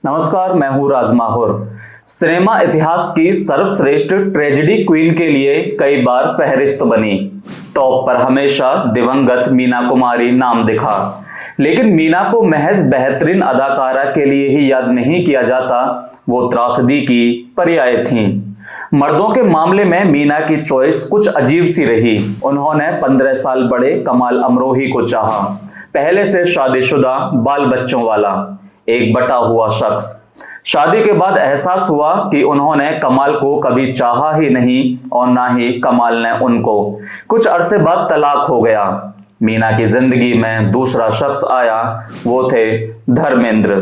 नमस्कार, मैं हूं राज माहौर। सिनेमा इतिहास की सर्वश्रेष्ठ ट्रेजेडी क्वीन के लिए कई बार फहरिस्त बनी। टॉप पर हमेशा दिवंगत मीना कुमारी नाम दिखा, लेकिन मीना को महज बेहतरीन अदाकारा के लिए ही याद नहीं किया जाता, वो त्रासदी की पर्याय थीं। मर्दों के मामले में मीना की चॉइस कुछ अजीब सी रही। उन्होंने 15 साल बड़े कमाल अमरोही को चाहा, पहले से शादीशुदा, बाल बच्चों वाला, एक बटा हुआ शख्स। शादी के बाद एहसास हुआ कि उन्होंने कमाल को कभी चाहा ही नहीं और ना ही कमाल ने उनको। कुछ अरसे बाद तलाक हो गया। मीना की जिंदगी में दूसरा शख्स आया, वो थे धर्मेंद्र।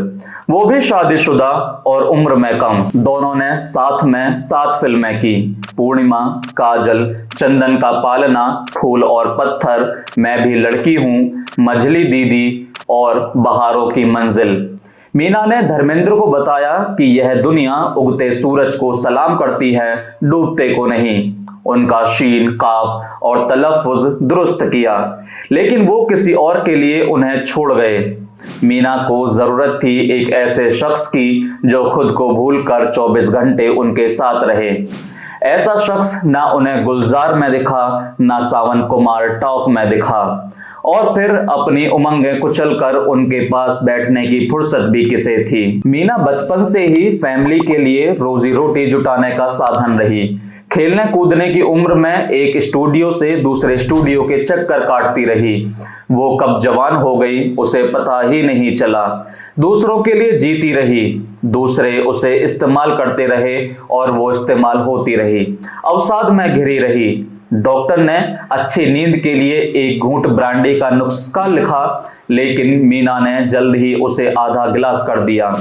वो भी शादीशुदा और उम्र में कम। दोनों ने साथ में 7 फिल्में की। पूर्णिमा, काजल, चंदन का पालना, फूल और पत्थर, मैं भी लड़की हूँ, मझली दीदी और बहारों की मंजिल। मीना ने धर्मेंद्र को बताया कि यह दुनिया उगते सूरज को सलाम करती है, डूबते को नहीं। उनका शीन, काफ और तलफ्फुज दुरुस्त किया, लेकिन वो किसी और के लिए उन्हें छोड़ गए। मीना को जरूरत थी एक ऐसे शख्स की जो खुद को भूलकर 24 घंटे उनके साथ रहे। ऐसा शख्स ना उन्हें गुलजार में दिखा, ना सावन कुमार टॉक में दिखा, और फिर अपनी उमंगें कुचलकर उनके पास बैठने की फुर्सत भी किसे थी। मीना बचपन से ही फैमिली के लिए रोजी रोटी जुटाने का साधन रही। खेलने कूदने की उम्र में एक स्टूडियो से दूसरे स्टूडियो के चक्कर काटती रही। वो कब जवान हो गई उसे पता ही नहीं चला। दूसरों के लिए जीती रही, दूसरे उसे इस्तेमाल करते रहे और वो इस्तेमाल होती रही। अवसाद में घिरी रही। डॉक्टर ने अच्छी नींद के लिए एक घूंट ब्रांडी का नुस्खा लिखा, लेकिन मीना ने जल्द ही उसे आधा गिलास कर दिया।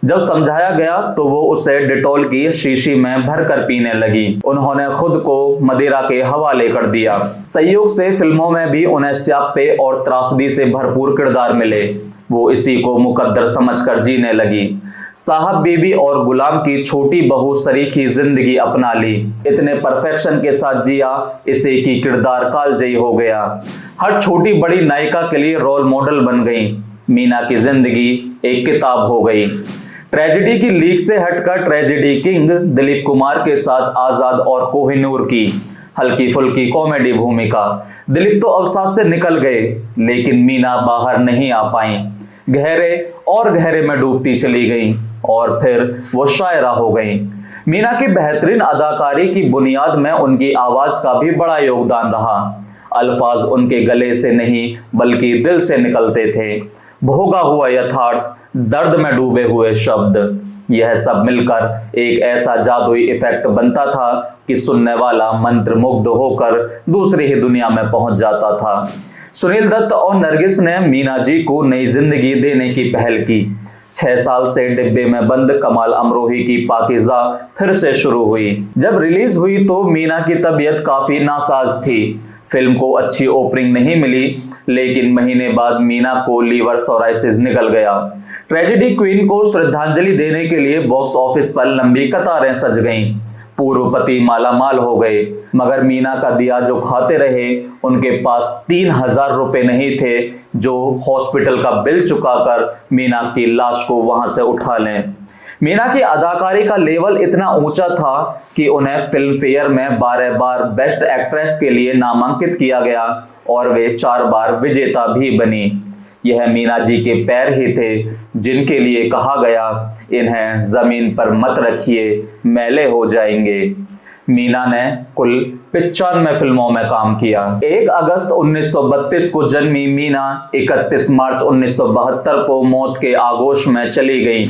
जब समझाया गया तो वो उसे डिटॉल की शीशी में भरकर पीने लगी। उन्होंने खुद को मदिरा के हवाले कर दिया। संयोग से फिल्मों में भी उन्हें स्यापे और त्रासदी से भरपूर किरदार मिले। वो इसी को मुकद्दर समझकर जीने लगी। साहब बीबी और गुलाम की छोटी बहू सरीखी जिंदगी अपना ली। इतने परफेक्शन के साथ जिया, इसे की किरदार कालजयी हो गया। हर छोटी बड़ी नायिका के लिए रोल मॉडल बन गई। मीना की जिंदगी एक किताब हो गई। ट्रेजेडी की लीग से हटकर ट्रेजेडी किंग दिलीप कुमार के साथ आजाद और कोहिनूर की हल्की फुल्की कॉमेडी भूमिका। दिलीप तो अवसाद से निकल गए, लेकिन मीना बाहर नहीं आ पाई। गहरे और गहरे में डूबती चली गई और फिर वो शायरा हो गई। मीना की बेहतरीन अदाकारी की बुनियाद में उनकी आवाज का भी बड़ा योगदान रहा। अल्फाज उनके गले से नहीं बल्कि दिल से निकलते थे। भोगा हुआ यथार्थ, दर्द में डूबे हुए शब्द, यह सब मिलकर एक ऐसा जादुई इफेक्ट बनता था कि सुनने वाला मंत्रमुग्ध होकर दूसरी ही दुनिया में पहुंच जाता था। सुनील दत्त और नरगिस ने मीना जी को नई जिंदगी देने की पहल की। 6 साल से डिब्बे में बंद कमाल अमरोही की पाकीज़ा फिर से शुरू हुई। जब रिलीज हुई तो मीना की तबीयत काफी नासाज थी। फिल्म को अच्छी ओपनिंग नहीं मिली, लेकिन महीने बाद मीना को लीवर सोराइसिस निकल गया। ट्रेजेडी क्वीन को श्रद्धांजलि देने के लिए बॉक्स ऑफिस पर लंबी कतारें सज गईं। पूर्व पति मालामाल हो गए, मगर मीना का दिया जो खाते रहे। उनके पास 3000 रुपए नहीं थे जो हॉस्पिटल का बिल चुकाकर मीना की लाश को वहां से उठा लें। मीना की अदाकारी का लेवल इतना ऊंचा था कि उन्हें फिल्म फेयर में 12 बार बेस्ट एक्ट्रेस के लिए नामांकित किया गया और वे 4 बार विजेता भी बनी। यह मीना जी के पैर ही थे जिनके लिए कहा गया, इन्हें जमीन पर मत रखिए, मैले हो जाएंगे। मीना ने कुल 95 फिल्मों में काम किया। 1 अगस्त 1932 को जन्मी मीना 31 मार्च 1972 को मौत के आगोश में चली गई।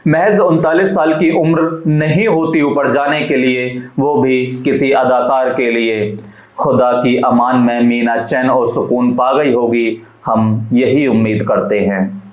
महज 39 साल की उम्र नहीं होती ऊपर जाने के लिए, वो भी किसी अदाकार के लिए। खुदा की अमान में मीना चैन और सुकून पा गई होगी, हम यही उम्मीद करते हैं।